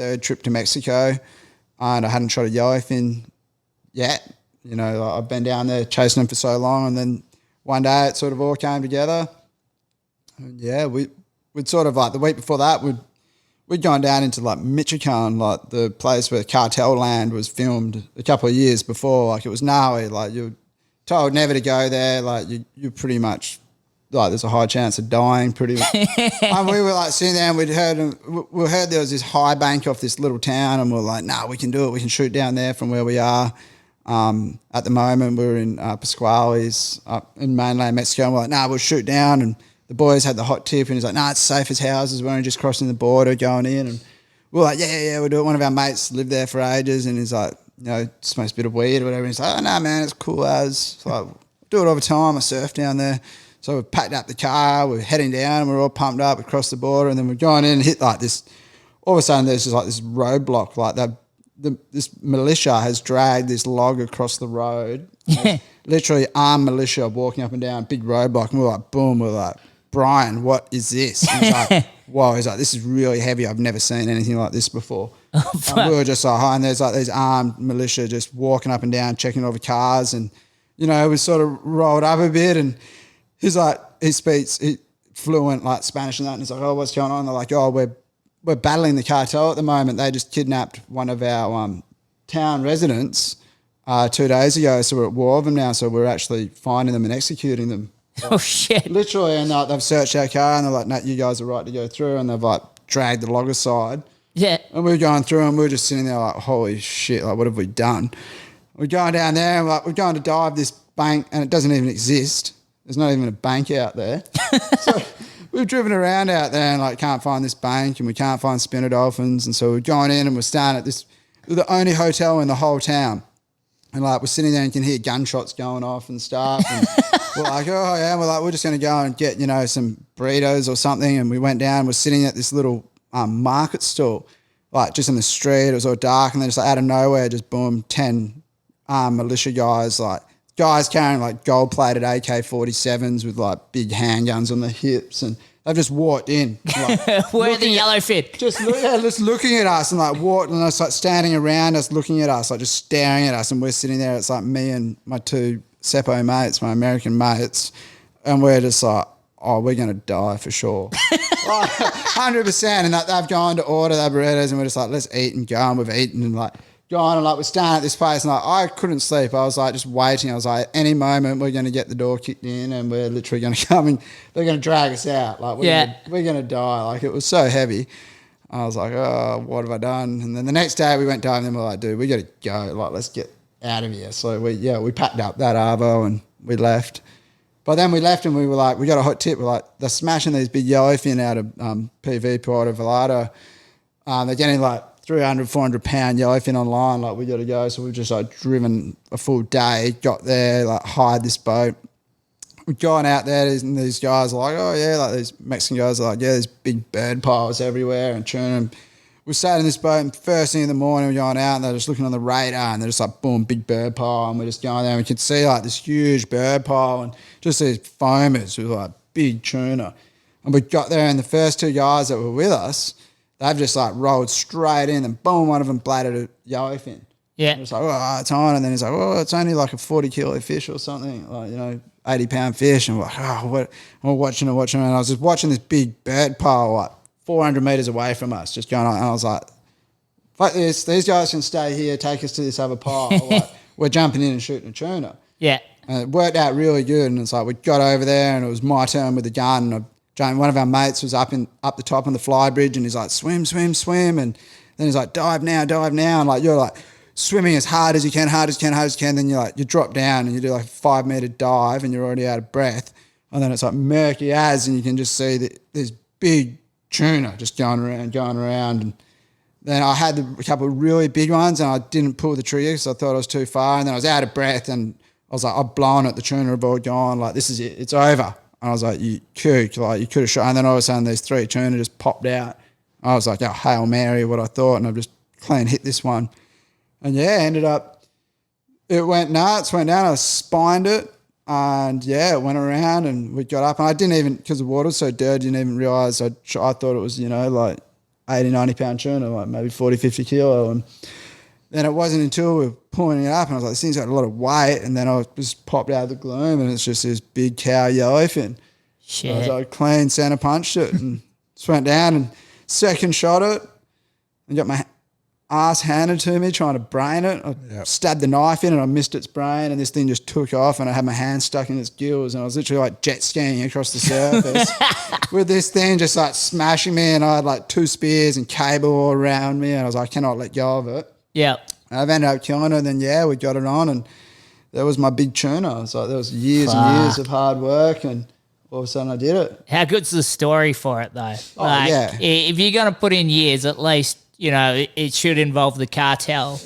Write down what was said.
third trip to Mexico, and I hadn't shot a yellowfin yet. You know, like I've been down there chasing them for so long, and then one day it sort of all came together. And yeah, we'd sort of like the week before that, we'd gone down into like Michoacan, like the place where Cartel Land was filmed a couple of years before. Like it was gnarly. Like you're told never to go there. Like you're pretty much like there's a high chance of dying pretty much. And we were like sitting there and we heard there was this high bank off this little town, and we were like, nah, we can do it. We can shoot down there from where we are. At the moment we were in Pascuales up in mainland Mexico, and we're like, nah, we'll shoot down. And the boys had the hot tip, and he's like, nah, it's safe as houses. We're only just crossing the border going in. And we're like, yeah, we'll do it. One of our mates lived there for ages, and he's like, you know, smokes a bit of weed or whatever. And he's like, oh, no, man, it's cool as. So like, do it all the time. I surf down there. So we packed up the car, we're heading down, and we're all pumped up across the border, and then we're going in and hit like this. All of a sudden, there's just like this roadblock, like this militia has dragged this log across the road. Literally armed militia walking up and down, big roadblock, and we're like, boom, we're like, Brian, what is this? And he's like, whoa, he's like, this is really heavy. I've never seen anything like this before. And we were just like, and there's like these armed militia just walking up and down, checking all the cars, and you know, we sort of rolled up a bit, and he's like, he speaks fluent like Spanish and that, and he's like, oh, what's going on? They're like, oh, we're battling the cartel at the moment. They just kidnapped one of our town residents 2 days ago, so we're at war with them now, so we're actually finding them and executing them. Oh, shit. Literally, and they've searched our car, and they're like, no, you guys are right to go through, and they've like dragged the log aside. Yeah. And we were going through, and we were just sitting there like, holy shit, like what have we done? We're going down there, and we're going to dive this bank, and it doesn't even exist. There's not even a bank out there. So we've driven around out there and like can't find this bank, and we can't find spinner dolphins. And so we're going in, and we're staying at this, the only hotel in the whole town. And like we're sitting there and you can hear gunshots going off and stuff. And we're like, oh yeah, we're like, we're just going to go and get, you know, some burritos or something. And we went down, we're sitting at this little market stall, like just in the street. It was all dark, and then just like out of nowhere, just boom, 10 militia guys, like guys carrying like gold-plated AK-47s with like big handguns on their hips, and they've just walked in. Like, We're the yellowfin. just looking at us, and like walking, and it's like standing around us, looking at us, like just staring at us, and we're sitting there. It's like me and my two Seppo mates, my American mates, and we're just like, oh, we're going to die for sure. Like, 100%. And they've gone to order their burritos, and we're just like, let's eat and go. And we've eaten and like gone, and like we're standing at this place, and like I couldn't sleep. I was like just waiting. I was like, any moment we're going to get the door kicked in, and we're literally going to come and they're going to drag us out. Like we're going to die. Like it was so heavy. I was like, oh, what have I done? And then the next day we went down, and we're like, dude, we got to go. Like, let's get out of here. So we packed up that arvo and we left. But then we left, and we were like, we got a hot tip. We're like, they're smashing these big yellowfin out of PV Puerto Vallarta. They're getting like 300, 400 pound yellowfin online. Like, we got to go. So we've just like driven a full day, got there, like hired this boat. We've gone out there, and these guys are like, oh yeah, like these Mexican guys are like, yeah, there's big bird piles everywhere and churning. We sat in this boat, and first thing in the morning we're going out, and they're just looking on the radar, and they're just like, boom, big bird pile, and we're just going there, and we could see like this huge bird pile and just these foamers with like big tuna. And we got there, and the first two guys that were with us, they've just like rolled straight in, and boom, one of them bladed a yellowfin. Yeah. And it's like, oh, it's on. And then he's like, oh, it's only like a 40 kilo fish or something, like, you know, 80 pound fish. And we're like, oh, what? And we're watching it. And I was just watching this big bird pile like 400 metres away from us, just going on. And I was like, fuck this. These guys can stay here, take us to this other pile. Like, we're jumping in and shooting a tuna. Yeah. And it worked out really good. And it's like, we got over there, and it was my turn with the gun. And one of our mates was up the top on the fly bridge, and he's like, swim, swim, swim. And then he's like, dive now, dive now. And like, you're like swimming as hard as you can, hard as you can, hard as you can. Then you drop down, and you do like a 5 metre dive, and you're already out of breath. And then it's like murky as, and you can just see this big tuna just going around. And then I had a couple of really big ones, and I didn't pull the trigger because I thought I was too far. And then I was out of breath, and I was like, I've blown it. The tuna have all gone. Like, this is it. It's over. And I was like, you kook. Like, you could have shot. And then all of a sudden, these 3 tuna just popped out. I was like, oh, Hail Mary, what I thought. And I've just clean hit this one. And yeah, ended up, it went nuts, went down. I spined it. And yeah, it went around, and we got up, and I didn't even, because the water was so dirty, didn't even realise. I thought it was, you know, like 80, 90 pound tuna, like maybe 40, 50 kilo. And then it wasn't until we were pulling it up and I was like, this thing's got a lot of weight. And then I just popped out of the gloom and it's just this big cow yellowfin. Shit. I was like, clean centre punched it and just went down and second shot it and got my ass handed to me trying to brain it. I stabbed the knife in and I missed its brain and this thing just took off and I had my hand stuck in its gills and I was literally like jet skiing across the surface with this thing just like smashing me and I had like 2 spears and cable all around me and I was like, I cannot let go of it. Yeah. And I've ended up killing it and then, we got it on and that was my big tuna. It was like there was years and years of hard work and all of a sudden I did it. How good's the story for it though? Like, yeah. If you're going to put in years, at least, you know, it should involve the cartel.